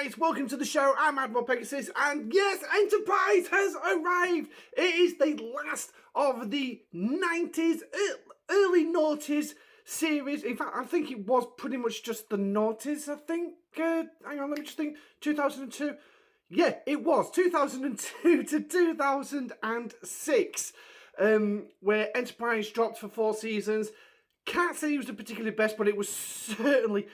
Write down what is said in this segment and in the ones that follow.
guys, welcome to the show. I'm Admiral Pegasus, and yes, Enterprise has arrived. It is the last of the 90s, early noughties series. In fact, I think it was pretty much just the noughties, I think. Hang on, let me just think. 2002. Yeah, it was 2002 to 2006, where Enterprise dropped for 4 seasons. Can't say it was the particularly best, but it was certainly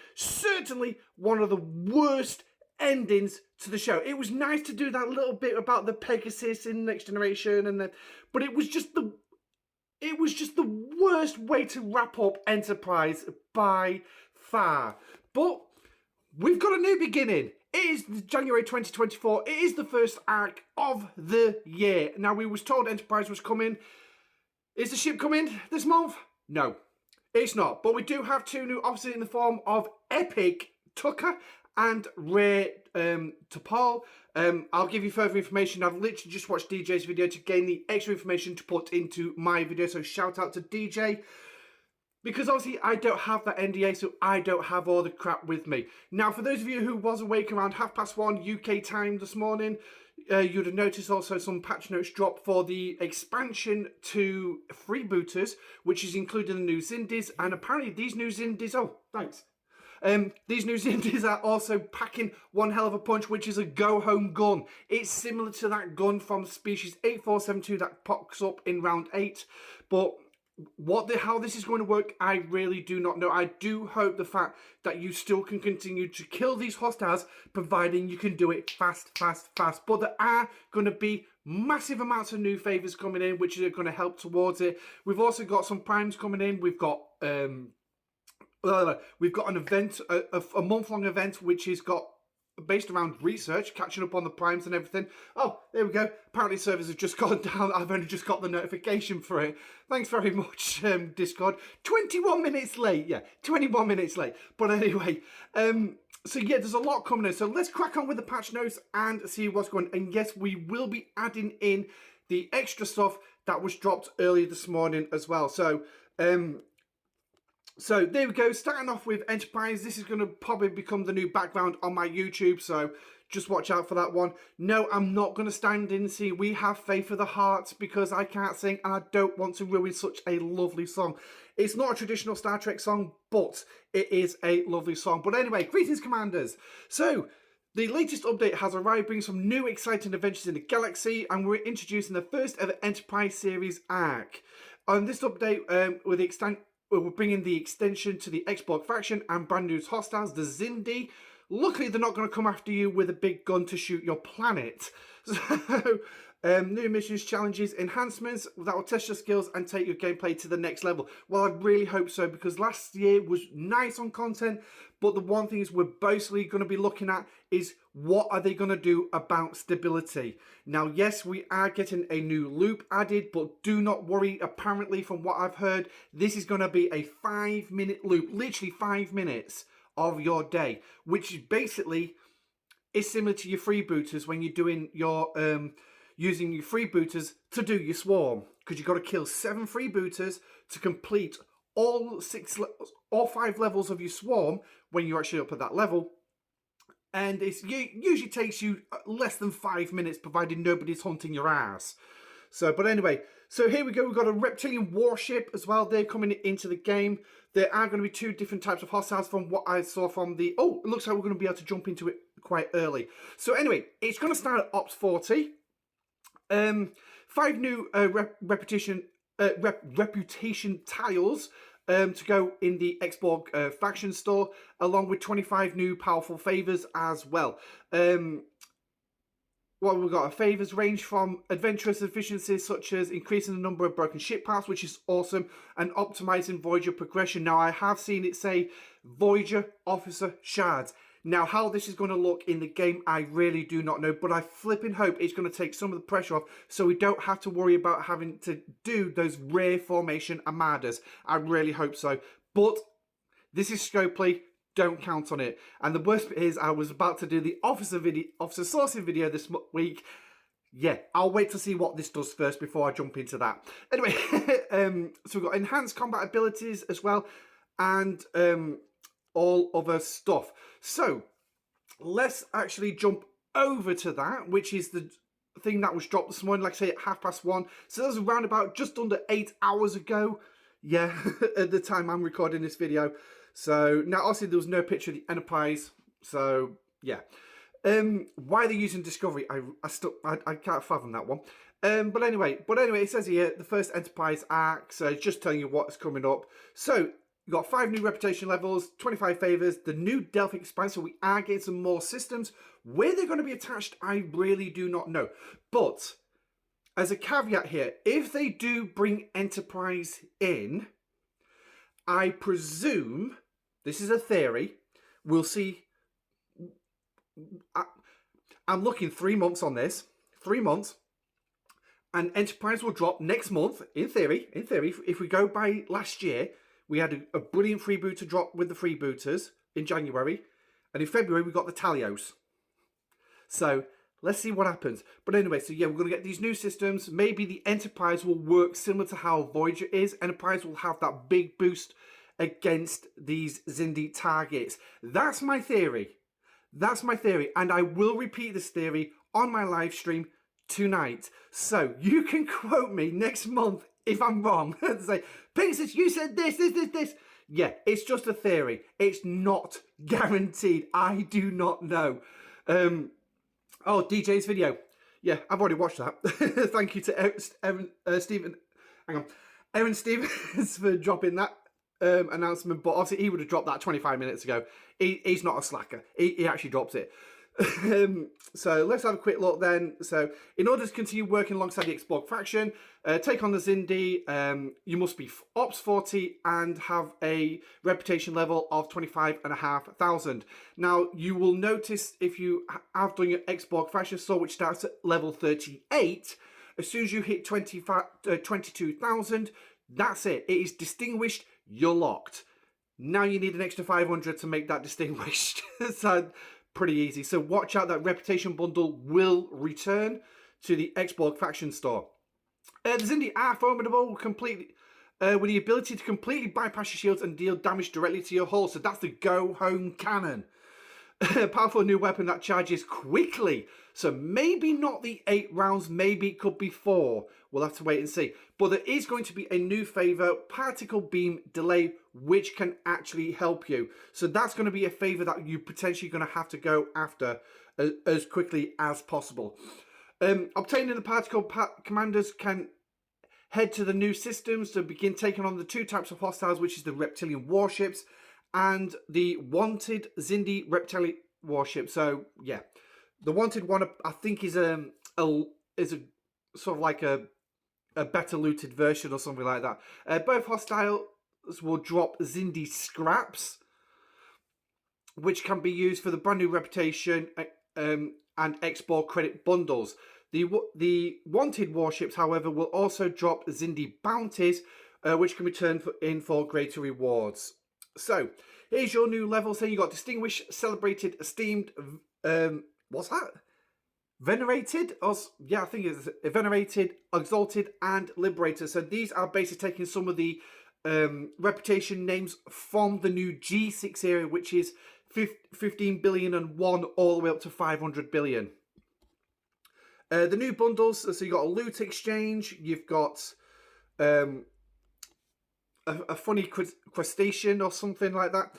one of the worst endings to the show. It was nice to do that little bit about the Pegasus in Next Generation, but it was just the worst way to wrap up Enterprise by far. But we've got a new beginning. It is January 2024. It is the first arc of the year. Now, we was told Enterprise was coming. Is the ship coming this month? No. It's not, but we do have 2 new officers in the form of Epic Tucker and Ray T'Pol. I'll give you further information. I've literally just watched DJ's video to gain the extra information to put into my video, so shout out to DJ. Because obviously I don't have that NDA, so I don't have all the crap with me. Now, for those of you who was awake around 1:30 UK time this morning, you'd have noticed also some patch notes drop for the expansion to freebooters, which is including the new Zindies, and apparently these new Zindies, these new Zindies are also packing one hell of a punch, which is a go-home gun. It's similar to that gun from Species 8472 that pops up in round 8, but how this is going to work, I really do not know. I do hope the fact that you still can continue to kill these hostiles, providing you can do it fast. But there are going to be massive amounts of new favours coming in, which are going to help towards it. We've also got some primes coming in. We've got an event, a month-long event, which is based around research, catching up on the primes and everything. Oh, there we go. Apparently servers have just gone down. I've only just got the notification for it. Thanks very much, Discord. 21 minutes late. Yeah, 21 minutes late. But anyway, so yeah, there's a lot coming in. So let's crack on with the patch notes and see what's going on. And yes, we will be adding in the extra stuff that was dropped earlier this morning as well. So there we go, starting off with Enterprise. This is going to probably become the new background on my YouTube, so just watch out for that one. No, I'm not going to stand in and see We Have Faith for the Heart, because I can't sing and I don't want to ruin such a lovely song. It's not a traditional Star Trek song, but it is a lovely song. But anyway, greetings, Commanders. So, the latest update has arrived, bringing some new exciting adventures in the galaxy, and we're introducing the first ever Enterprise series arc. On this update, we're bringing the extension to the X-Borg faction and brand new hostiles, the Xindi. Luckily, they're not going to come after you with a big gun to shoot your planet. So, new missions, challenges, enhancements that will test your skills and take your gameplay to the next level. Well, I really hope so, because last year was nice on content, but the one thing is we're basically going to be looking at is what are they going to do about stability. Now, yes, we are getting a new loop added, but do not worry. Apparently, from what I've heard, this is going to be a 5-minute loop, literally 5 minutes of your day, which is basically is similar to your freebooters when you're doing your using your freebooters to do your swarm, because you've got to kill 7 freebooters to complete all 5 levels of your swarm when you're actually up at that level. And it usually takes you less than 5 minutes, provided nobody's hunting your ass. So, but anyway, so here we go. We've got a reptilian warship as well. They're coming into the game. There are going to be 2 different types of hostiles from what I saw from the... Oh, it looks like we're going to be able to jump into it quite early. So anyway, it's going to start at Ops 40. 5 new reputation tiles to go in the X-Borg faction store, along with 25 new powerful favors as well. Well, we've got a favors range from adventurous efficiencies such as increasing the number of broken ship parts, which is awesome, and optimizing Voyager progression. Now, I have seen it say Voyager officer shards. Now, how this is going to look in the game, I really do not know, but I flipping hope it's going to take some of the pressure off so we don't have to worry about having to do those rare formation armadas. I really hope so. But this is Scopely. Don't count on it. And the worst bit is I was about to do the officer sourcing video this week. Yeah, I'll wait to see what this does first before I jump into that. Anyway, so we've got enhanced combat abilities as well, and all other stuff. So let's actually jump over to that, which is the thing that was dropped this morning, like I say, at 1:30. So that was around about just under 8 hours ago. Yeah, at the time I'm recording this video. So now obviously there was no picture of the Enterprise. So yeah. Why they're using Discovery, I can't fathom that one. But anyway, it says here the first Enterprise arc, so it's just telling you what's coming up. So you've got 5 new reputation levels, 25 favors, the new Delphi expansion. So we are getting some more systems. Where they're going to be attached, I really do not know. But as a caveat here, if they do bring Enterprise in, I presume, this is a theory, we'll see. I'm looking 3 months on this, 3 months, and Enterprise will drop next month, in theory, if we go by last year, we had a brilliant freebooter drop with the freebooters in January, and in February we got the Talios. So let's see what happens. But anyway, so yeah, we're going to get these new systems. Maybe the Enterprise will work similar to how Voyager is. Enterprise will have that big boost against these Xindi targets. That's my theory. That's my theory. And I will repeat this theory on my live stream tonight. So you can quote me next month if I'm wrong. And say, Pinksters, you said this. Yeah, it's just a theory. It's not guaranteed. I do not know. Oh, DJ's video. Yeah, I've already watched that. Thank you to Aaron Stevens for dropping that announcement. But obviously, he would have dropped that 25 minutes ago. He's not a slacker. He actually dropped it. So let's have a quick look then. So in order to continue working alongside the Xborg faction, take on the Xindi, you must be Ops 40 and have a reputation level of 25,500. Now you will notice if you have done your Xborg faction store, which starts at level 38, as soon as you hit 22,000, that's it. It is distinguished. You're locked. Now you need an extra 500 to make that distinguished. So pretty easy. So watch out, that reputation bundle will return to the Xborg faction store. The Xindi are formidable completely with the ability to completely bypass your shields and deal damage directly to your hull. So that's the go home cannon. A powerful new weapon that charges quickly. So maybe not the 8 rounds, maybe it could be 4. We'll have to wait and see. But there is going to be a new favor, particle beam delay, which can actually help you. So that's going to be a favor that you're potentially going to have to go after as quickly as possible. Obtaining the particle commanders can head to the new systems to begin taking on the 2 types of hostiles, which is the reptilian warships and the wanted Xindi reptilian warship. So yeah, the wanted one I think is a sort of like a better looted version or something like that. Both hostiles will drop Xindi scraps, which can be used for the brand new reputation and Xborg credit bundles. The wanted warships, however, will also drop Xindi bounties, which can be turned in for greater rewards. So here's your new level. So you got distinguished, celebrated, esteemed. What's that? Venerated, or yeah, I think it's venerated, exalted, and liberated. So these are basically taking some of the reputation names from the new G6 area, which is 15 billion and 1 all the way up to 500 billion. The new bundles, so you got a loot exchange, you've got a funny crustacean or something like that.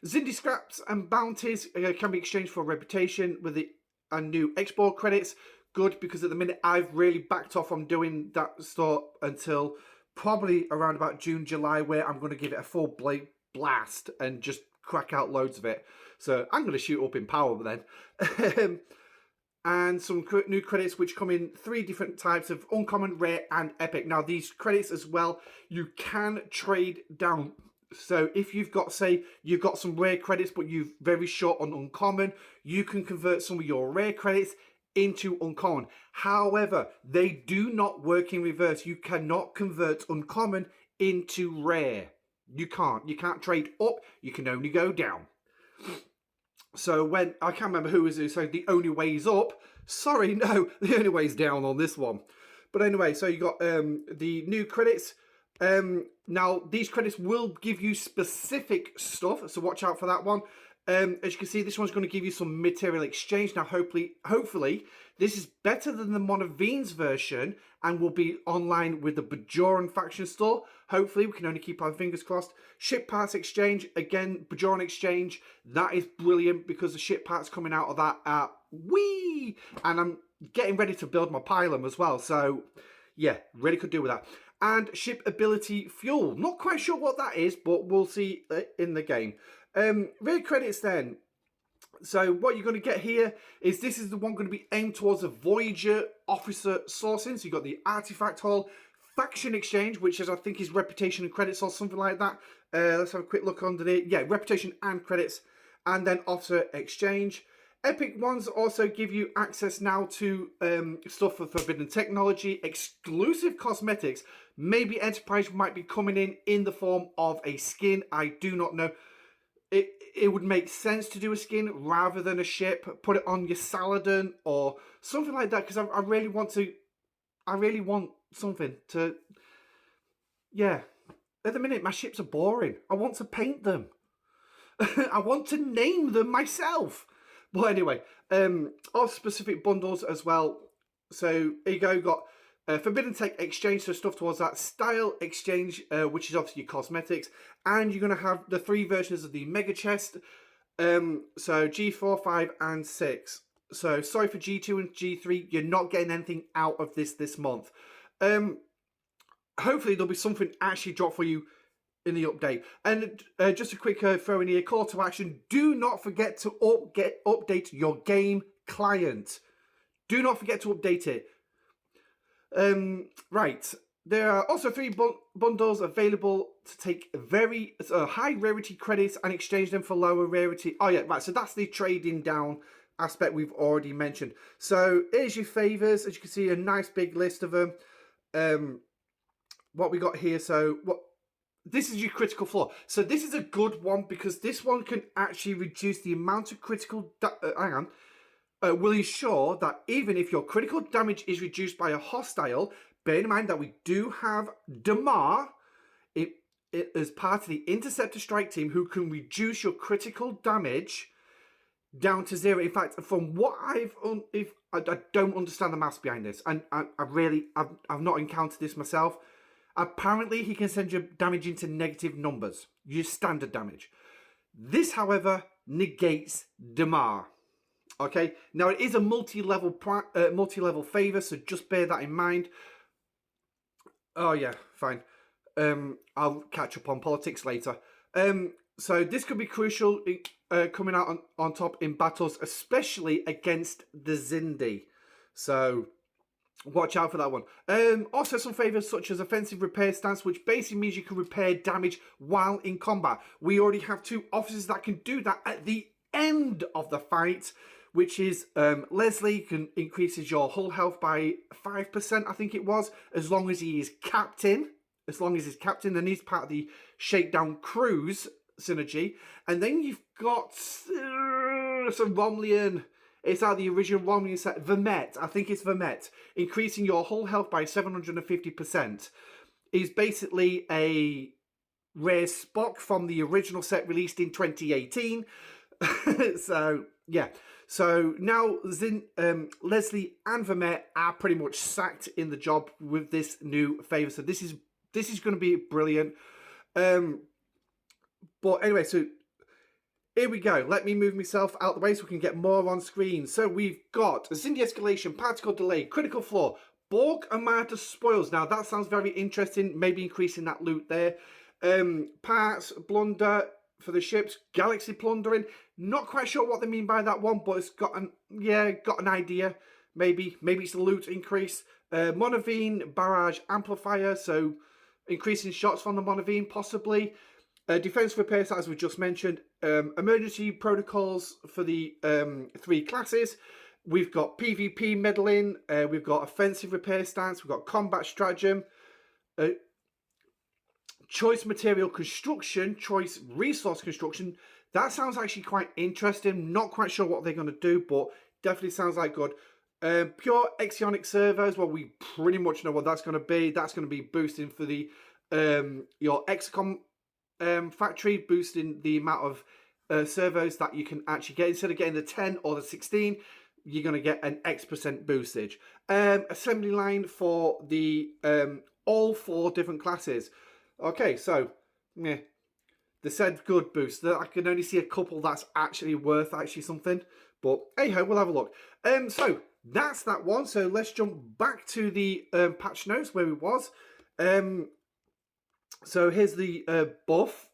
Xindi scraps and bounties can be exchanged for reputation with the and new Xborg credits. Good, because at the minute I've really backed off on doing that store until probably around about June, July, where I'm going to give it a full blast and just crack out loads of it. So I'm going to shoot up in power then. And some new credits which come in 3 different types of uncommon, rare, and epic. Now these credits as well, you can trade down. So if you've got, say, you've got some rare credits, but you're very short on uncommon, you can convert some of your rare credits into uncommon. However, they do not work in reverse. You cannot convert uncommon into rare. You can't trade up, you can only go down. So when, I can't remember who was who, so the only way is up. Sorry, no, the only way is down on this one. But anyway, so you got the new credits. Now, these credits will give you specific stuff, so watch out for that one. As you can see, this one's going to give you some material exchange. Now, hopefully, this is better than the Monavine's version and will be online with the Bajoran faction store. Hopefully, we can only keep our fingers crossed. Ship parts exchange, again, Bajoran exchange. That is brilliant because the ship parts coming out of that are wee! And I'm getting ready to build my pylon as well. So, yeah, really could do with that. And ship ability fuel. Not quite sure what that is, but we'll see in the game. Rear credits then. So what you're going to get here is this is the one going to be aimed towards a Voyager officer sourcing. So you've got the artifact hall, faction exchange, which is I think is reputation and credits or something like that. Let's have a quick look under there. Yeah, reputation and credits, and then officer exchange. Epic ones also give you access now to stuff for forbidden technology, exclusive cosmetics. Maybe Enterprise might be coming in the form of a skin. I do not know. It would make sense to do a skin rather than a ship. Put it on your Saladin or something like that, because I really want to. I really want something to. Yeah, at the minute my ships are boring. I want to paint them. I want to name them myself. But anyway, all specific bundles as well. So here you go. Got Forbidden Tech exchange, so stuff towards that. Style exchange, which is obviously your cosmetics. And you're going to have the 3 versions of the Mega Chest. So G4, 5 and 6. So sorry for G2 and G3. You're not getting anything out of this month. Hopefully there'll be something actually dropped for you in the update. And just a quick throw in here, call to action. Do not forget to update your game client. Do not forget to update it. Right, there are also 3 bundles available to take very high rarity credits and exchange them for lower rarity. Oh yeah, right, so that's the trading down aspect we've already mentioned. So here's your favors. As you can see, a nice big list of them. What we got here, so this is your critical flaw. So this is a good one because this one can actually reduce the amount of critical will ensure that even if your critical damage is reduced by a hostile, bear in mind that we do have Damar as part of the Interceptor Strike Team who can reduce your critical damage down to 0. In fact, from what I don't understand the maths behind this, and I've not encountered this myself. Apparently, he can send your damage into negative numbers, your standard damage. This, however, negates Damar. Okay, now it is a multi-level favor, so just bear that in mind. Oh yeah, fine. I'll catch up on politics later. So this could be crucial coming out on top in battles, especially against the Zindi. So watch out for that one. Also some favors such as offensive repair stance, which basically means you can repair damage while in combat. We already have 2 officers that can do that at the end of the fight, which is Leslie increases your hull health by 5%, I think it was, as long as he is captain. As long as he's captain, and he's part of the Shakedown Cruise synergy. And then you've got some Rommulan. It's out of the original Rommulan set. Vermet, I think it's Vermet. Increasing your hull health by 750%. He's basically a rare Spock from the original set released in 2018. So, yeah. So now Leslie and Vermet are pretty much sacked in the job with this new favour. So this is going to be brilliant. But anyway, so here we go. Let me move myself out the way so we can get more on screen. So we've got Zindi escalation, particle delay, critical flaw, Borg Armada spoils. Now that sounds very interesting. Maybe increasing that loot there. Parts blunder for the ships, galaxy plundering. Not quite sure what they mean by that one, but it's got an idea. Maybe it's the loot increase. Monavine barrage amplifier, so increasing shots from the Monavine possibly. Defense repair, as we just mentioned. Emergency protocols for the 3 classes. We've got PvP meddling. We've got offensive repair stance. We've got combat stratagem. Choice material construction. Choice resource construction. That sounds actually quite interesting. Not quite sure what they're going to do, but definitely sounds like good. Pure Exionic servos. Well, we pretty much know what that's going to be. That's going to be boosting for the your XCOM factory, boosting the amount of servos that you can actually get. Instead of getting the 10 or the 16, you're going to get an X% boostage. Assembly line for the all 4 different classes. Okay, so yeah, they said good boost. I can only see a couple that's actually worth something. But hey ho, we'll have a look. So that's that one. So let's jump back to the patch notes where we was. So here's the buff,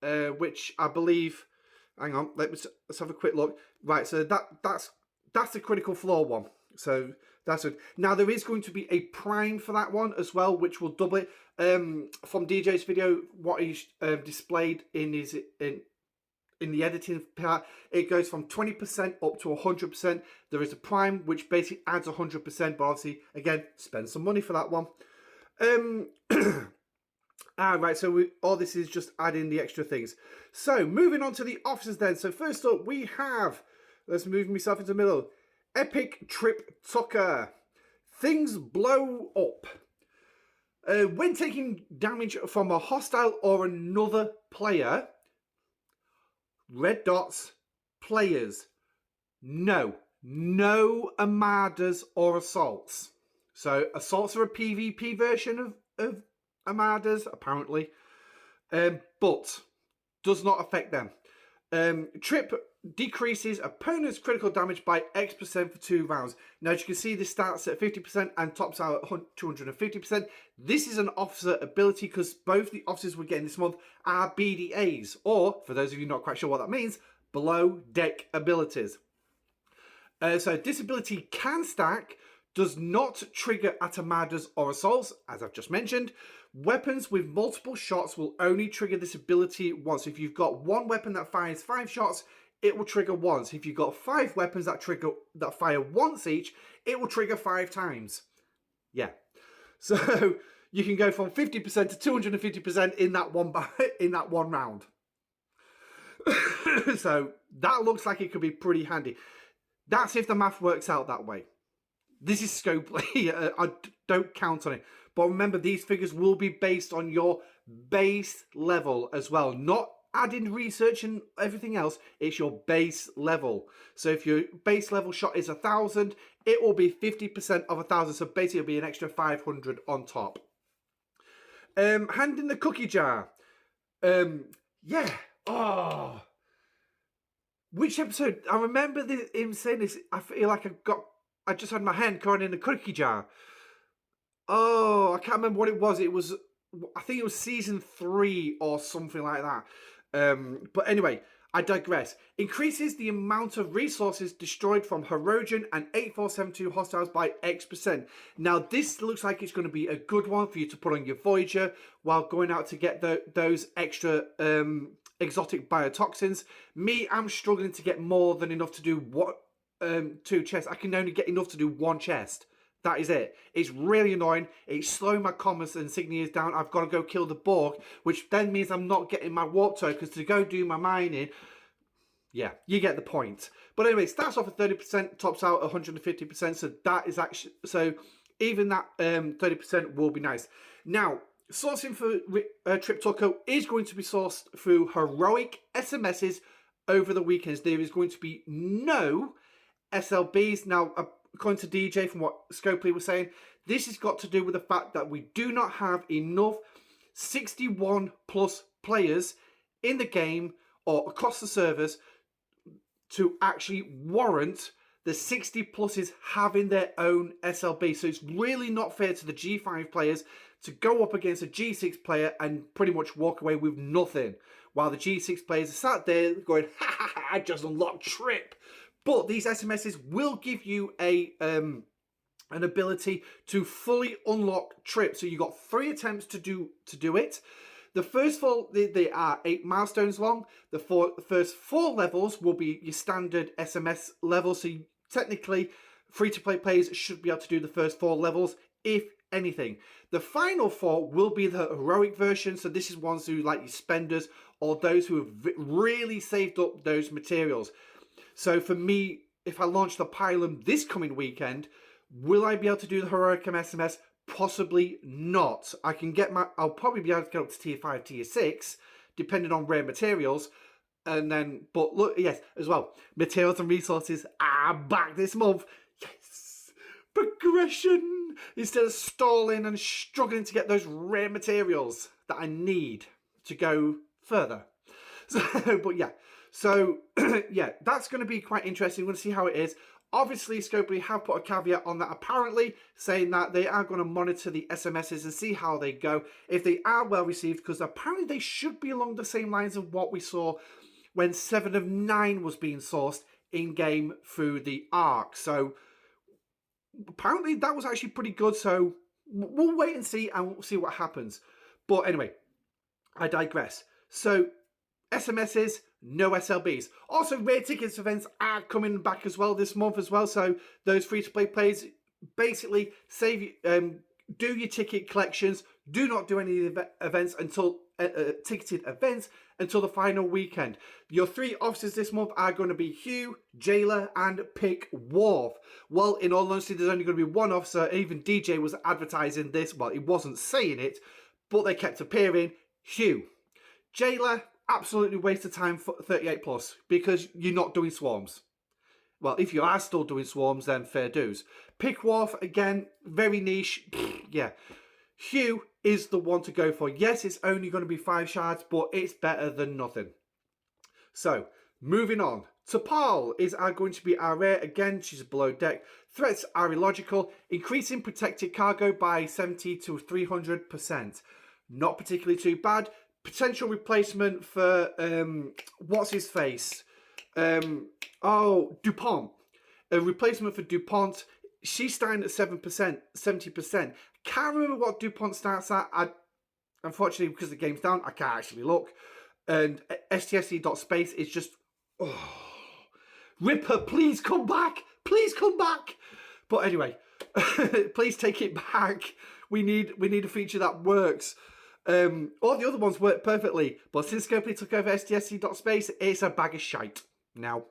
which I believe. Hang on, let's have a quick look. Right, so that's the critical flaw one. So that's it. Now there is going to be a prime for that one as well, which will double it. From DJ's video, what he's displayed in his in the editing part, it goes from 20% up to 100%. There is a prime which basically adds 100%, but obviously again spend some money for that one. Right, so all this is just adding the extra things. So moving on to the officers then. So first up we have, let's move myself into the middle, Epic Trip Tucker. Things blow up. When taking damage from a hostile or another player, red dots, players, no armadas or assaults. So assaults are a PvP version of armadas apparently, but does not affect them. Trip decreases opponent's critical damage by X% for 2 rounds. Now as you can see, this starts at 50% and tops out at 250%. This is an officer ability because both the officers we're getting this month are BDAs, or for those of you not quite sure what that means, below deck abilities. So this ability can stack, does not trigger at armadas or assaults, as I've just mentioned. Weapons with multiple shots will only trigger this ability once. If you've got one weapon that fires 5 shots, it will trigger once. If you've got 5 weapons that fire once each, it will trigger 5 times. Yeah. So you can go from 50% to 250% in that one round. So that looks like it could be pretty handy. That's if the math works out that way. This is scopely. I don't count on it. But remember, these figures will be based on your base level as well. Not adding research and everything else. It's your base level. So if your base level shot is 1,000, it will be 50% of 1,000. So basically it'll be an extra 500 on top. Hand in the cookie jar. Yeah. Oh. Which episode? I remember him saying this. I feel like I just had my hand caught in a cookie jar. Oh, I can't remember what it was. I think it was season 3 or something like that. But anyway, I digress. Increases the amount of resources destroyed from Herogen and 8472 hostiles by X%. Now, this looks like it's going to be a good one for you to put on your Voyager while going out to get those extra exotic biotoxins. Me, I'm struggling to get more than enough to do 2 chests. I can only get enough to do 1 chest. That is it. It's really annoying. It's slowing my commerce insignias down. I've got to go kill the Borg, which then means I'm not getting my warp tokens to go do my mining. Yeah, you get the point. But anyway, it starts off at 30%, tops out 150%. So that is actually, so even that 30% will be nice. Now, sourcing for Trip Tucker is going to be sourced through heroic SMSs over the weekends. There is going to be no SLBs. Now, according to DJ, from what Scopely was saying, this has got to do with the fact that we do not have enough 61 plus players in the game or across the servers to actually warrant the 60 pluses having their own SLB. So it's really not fair to the G5 players to go up against a G6 player and pretty much walk away with nothing, while the G6 players are sat there going, ha ha ha, I just unlocked Trip. But these SMSs will give you an ability to fully unlock Trip. So you've got 3 attempts to do it. The first 4, they are 8 milestones long. The first 4 levels will be your standard SMS levels. So technically, free-to-play players should be able to do the first 4 levels, if anything. The final 4 will be the heroic version. So this is ones who like your spenders or those who have really saved up those materials. So for me, if I launch the Pylum this coming weekend, will I be able to do the heroic SMS? Possibly not. I'll probably be able to get up to tier 5, tier 6, depending on rare materials. And then, but look, yes, as well, materials and resources are back this month. Yes, progression instead of stalling and struggling to get those rare materials that I need to go further. So, but yeah, so yeah, that's going to be quite interesting. We're going to see how it is. Obviously, Scopely have put a caveat on that apparently, saying that they are going to monitor the SMSs and see how they go. If they are well received, because apparently they should be along the same lines of what we saw when 7 of 9 was being sourced in-game through the Arc. So apparently that was actually pretty good. So we'll wait and see, and we'll see what happens. But anyway, I digress. So SMSs, no SLBs. Also, rare tickets events are coming back as well this month as well. So those free-to-play players, basically save, do your ticket collections. Do not do any events until ticketed events until the final weekend. Your 3 officers this month are going to be Hugh, Jailer, and Pick Wharf. Well, in all honesty, there's only going to be 1 officer. Even DJ was advertising this. Well, he wasn't saying it, but they kept appearing. Hugh. Jailer, absolutely waste of time for 38 plus because you're not doing swarms. Well, if you are still doing swarms, then fair dues. Pick Wharf, again, very niche. Yeah. Hugh is the one to go for. Yes, it's only going to be 5 shards, but it's better than nothing. So, moving on. T'Pol is going to be our rare. Again, she's below deck. Threats are illogical. Increasing protected cargo by 70 to 300%. Not particularly too bad. Potential replacement for, what's his face? DuPont. A replacement for DuPont. She's starting at 7%, 70%. Can't remember what DuPont starts at. Unfortunately, because the game's down, I can't actually look. And STFC.space is just... Oh. Ripper, please come back! Please come back! But anyway, please take it back. We need a feature that works. All the other ones work perfectly, but since Scopely took over STFC.space, it's a bag of shite. Now,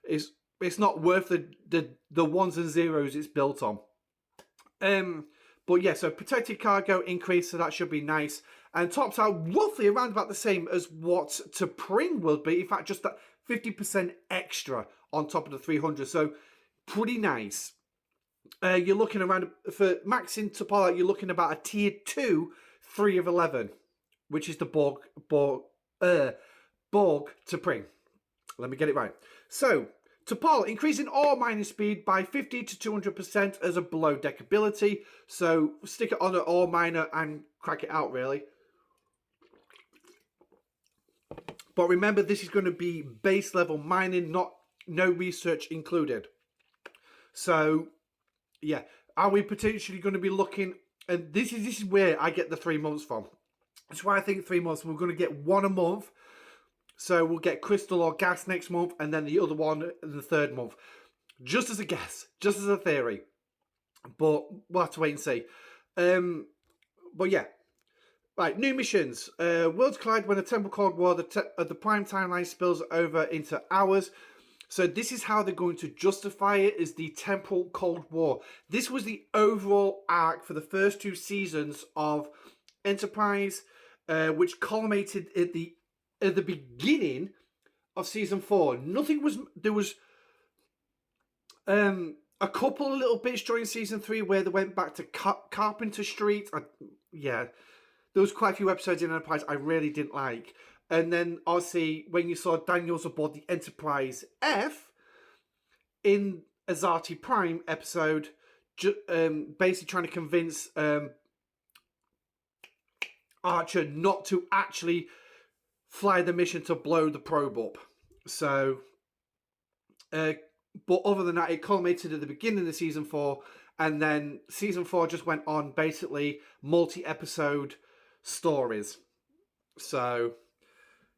it's not worth the ones and zeros it's built on. But yeah, so protected cargo increase, so that should be nice. And tops out roughly around about the same as what T'Pring will be. In fact, just that 50% extra on top of the 300. So pretty nice. You're looking around, for maxing T'Pol, you're looking about a tier 2, 3 of 11, which is the Borg T'Pring. Let me get it right. So, T'Pol, increasing ore mining speed by 50 to 200% as a below deck ability. So, stick it on an ore miner and crack it out, really. But remember, this is going to be base level mining, no research included. So, yeah. Are we potentially going to be looking... And this is where I get the 3 months from. That's why I think 3 months. We're going to get 1 a month. So we'll get crystal or gas next month, and then the other one in the 3rd month. Just as a guess, just as a theory. But we'll have to wait and see. But yeah. Right, new missions. Worlds collide when the Temple Cold War, the prime timeline spills over into ours. So this is how they're going to justify it, is the Temple Cold War. This was the overall arc for the first 2 seasons of Enterprise, which culminated at the beginning of season 4. There was a couple of little bits during season 3 where they went back to Carpenter Street. Yeah, there was quite a few episodes in Enterprise I really didn't like. And then, obviously, when you saw Daniels aboard the Enterprise F in Azati Prime episode, basically trying to convince Archer not to actually fly the mission to blow the probe up. So, but other than that, it culminated at the beginning of season 4, and then season 4 just went on basically multi-episode stories. So...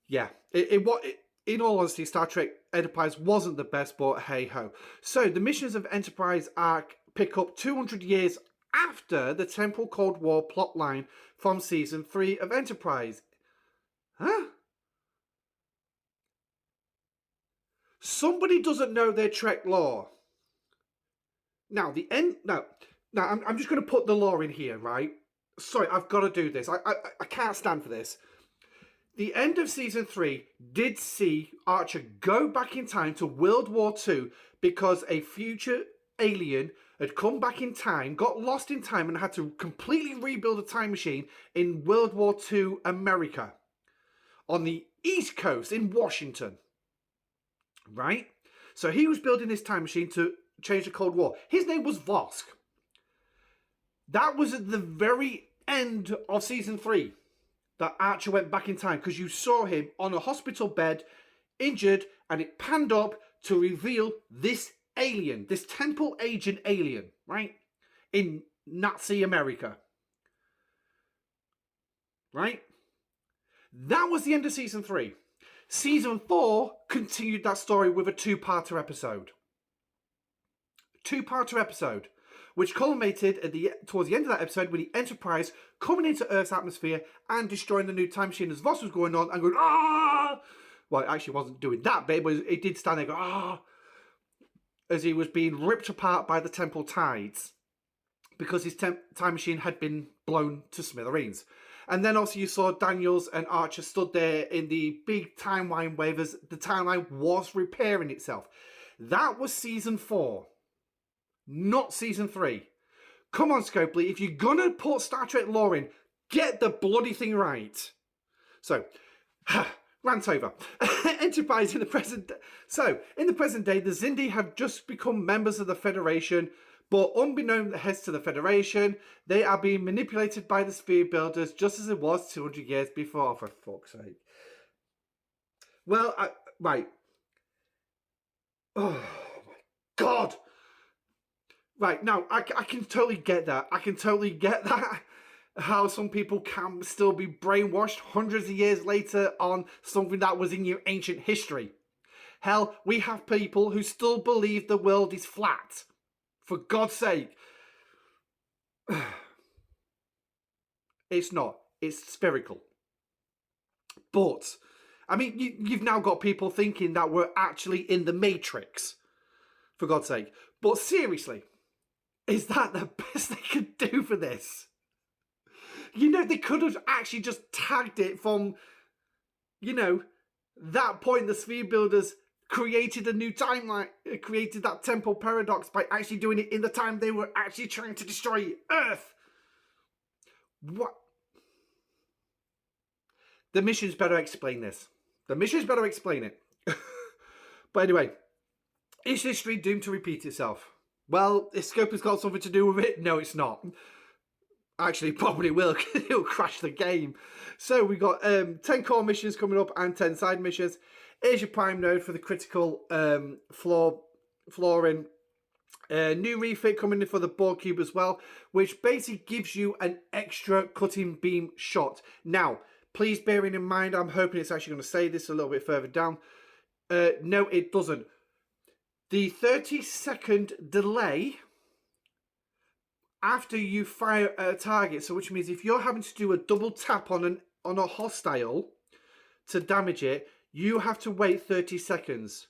yeah, in all honesty, Star Trek Enterprise wasn't the best, but hey-ho. So, the missions of Enterprise arc pick up 200 years after the Temple Cold War plotline from Season 3 of Enterprise. Huh? Somebody doesn't know their Trek lore. Now, I'm just going to put the lore in here, right? Sorry, I've got to do this. I can't stand for this. The end of season 3 did see Archer go back in time to World War II because a future alien had come back in time, got lost in time, and had to completely rebuild a time machine in World War II America on the East Coast in Washington. Right? So he was building this time machine to change the Cold War. His name was Vosk. That was at the very end of season 3 that Archer went back in time, because you saw him on a hospital bed, injured, and it panned up to reveal this alien, this Temple agent alien, right? In Nazi America. Right? That was the end of season 3. Season 4 continued that story with a two-parter episode. Which culminated towards the end of that episode with the Enterprise coming into Earth's atmosphere and destroying the new time machine as Voss was going on and going, ah! Well, it actually wasn't doing that bit, but it did stand there and go, ah! As he was being ripped apart by the Temple Tides because his time machine had been blown to smithereens. And then also you saw Daniels and Archer stood there in the big timeline wave as the timeline was repairing itself. That was season 4. Not season 3. Come on, Scopely, if you're gonna put Star Trek lore in, get the bloody thing right. So, rant over. Enterprise in the present. So, in the present day, the Xindi have just become members of the Federation, but unbeknownst to the Federation, they are being manipulated by the Sphere Builders, just as it was 200 years before. For fuck's sake. Well, right. Oh my God. Right, now, I can totally get that. I can totally get that. How some people can still be brainwashed hundreds of years later on something that was in your ancient history. Hell, we have people who still believe the world is flat. For God's sake. It's not. It's spherical. But, I mean, you've now got people thinking that we're actually in the Matrix. For God's sake. But seriously. Is that the best they could do for this? You know, they could have actually just tagged it from, you know, that point the Sphere Builders created a new timeline, created that temple paradox by actually doing it in the time they were actually trying to destroy Earth. What? The missions better explain this. The missions better explain it. But anyway, is history doomed to repeat itself? Well, if Scope has got something to do with it, no, it's not. Actually, probably will. It'll crash the game. So we got 10 core missions coming up and 10 side missions. Here's your prime node for the critical flooring. New refit coming in for the Borg cube as well, which basically gives you an extra cutting beam shot. Now, please bearing in mind, I'm hoping it's actually going to say this a little bit further down. No, it doesn't. The 30-second delay after you fire a target, so which means if you're having to do a double tap on a hostile to damage it, you have to wait 30 seconds.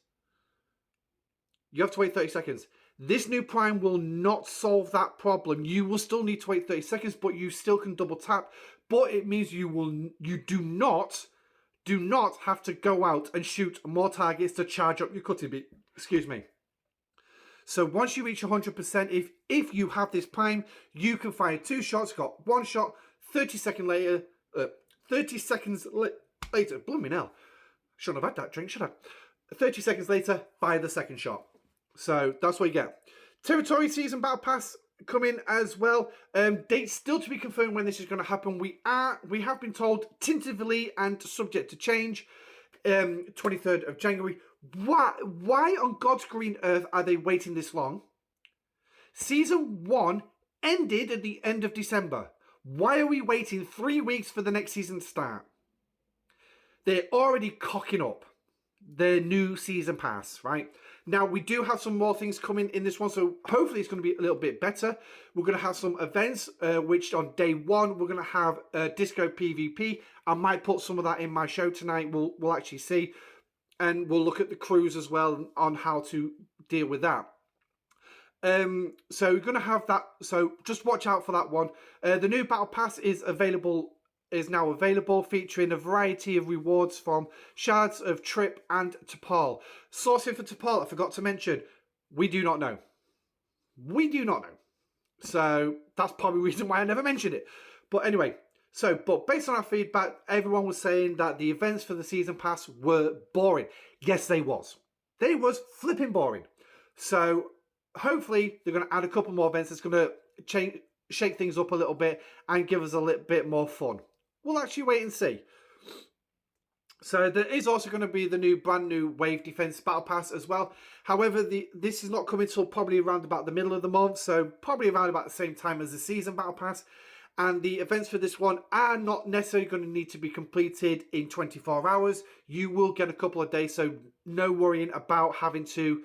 You have to wait 30 seconds. This new prime will not solve that problem. You will still need to wait 30 seconds, but you still can double tap. But it means you do not have to go out and shoot more targets to charge up your cutting beam. Excuse me. So once you reach 100%, if you have this prime, you can fire 2 shots. Got 1 shot. 30 seconds later. Blooming hell. Shouldn't have had that drink, should I? 30 seconds later, fire the second shot. So that's what you get. Territory Season Battle Pass coming as well. Dates still to be confirmed when this is going to happen. We have been told tentatively and subject to change. 23rd of January. Why on God's green earth are they waiting this long? Season 1 ended at the end of December. Why are we waiting 3 weeks for the next season to start? They're already cocking up their new season pass, right? Now, we do have some more things coming in this one, so hopefully it's going to be a little bit better. We're going to have some events, which on day 1, we're going to have Disco PvP. I might put some of that in my show tonight. We'll actually see. And we'll look at the crews as well on how to deal with that. So we're going to have that. So just watch out for that one. The new Battle Pass is available is now available, featuring a variety of rewards from Shards of Trip and T'Pol. Sourcing for T'Pol, I forgot to mention, we do not know. We do not know. So that's probably the reason why I never mentioned it. But anyway, but based on our feedback, everyone was saying that the events for the season pass were boring. Yes, they was. They was flipping boring. So hopefully they're going to add a couple more events that's going to shake things up a little bit and give us a little bit more fun. We'll actually wait and see. So there is also going to be the brand new Wave Defense Battle Pass as well. However, this is not coming till probably around about the middle of the month, so probably around about the same time as the Season Battle Pass. And the events for this one are not necessarily going to need to be completed in 24 hours. You will get a couple of days, so no worrying about having to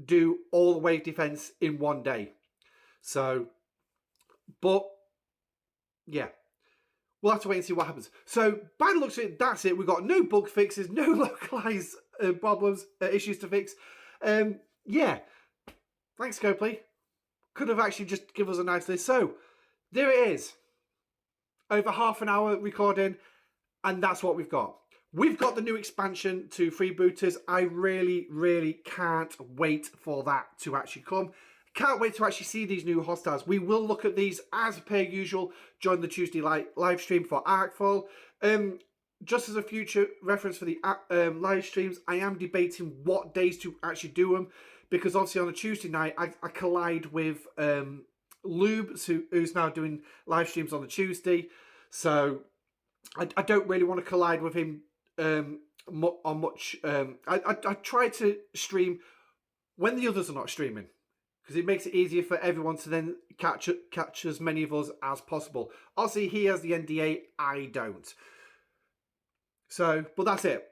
do all the Wave Defense in one day. So, but yeah. We'll have to wait and see what happens. So, by the looks of it, that's it. We've got no bug fixes, no localized problems, issues to fix. Yeah. Thanks, Copley. Could have actually just give us a nice list. So, there it is. Over half an hour recording, and that's what we've got. We've got the new expansion to Freebooters. I really, really can't wait for that to actually come. Can't wait to actually see these new hostiles. We will look at these as per usual during the Tuesday live stream for Arcfall. Just as a future reference for the live streams, I am debating what days to actually do them, because obviously on a Tuesday night I collide with Lube, who's now doing live streams on a Tuesday. So I don't really want to collide with him on much. I try to stream when the others are not streaming, because it makes it easier for everyone to then catch as many of us as possible. Obviously, he has the NDA, I don't. So, but that's it.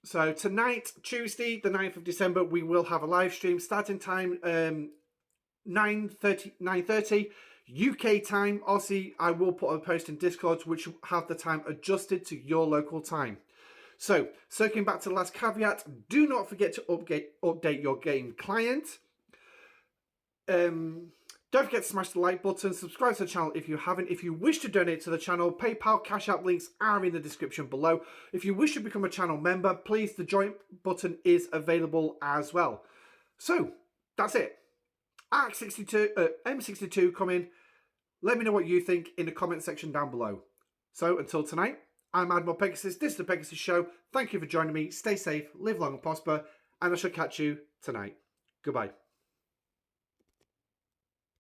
So tonight, Tuesday, the 9th of December, we will have a live stream. Starting time, 9:30 UK time. Obviously, I will put a post in Discord, which will have the time adjusted to your local time. So, circling back to the last caveat, do not forget to update your game client. Don't forget to smash the like button, subscribe to the channel if you haven't. If you wish to donate to the channel, PayPal, Cash App links are in the description below. If you wish to become a channel member, please, the join button is available as well. So, that's it. M62 coming. Let me know what you think in the comment section down below. So, until tonight, I'm Admiral Pegasus. This is the Pegasus Show. Thank you for joining me. Stay safe, live long and prosper, and I shall catch you tonight. Goodbye.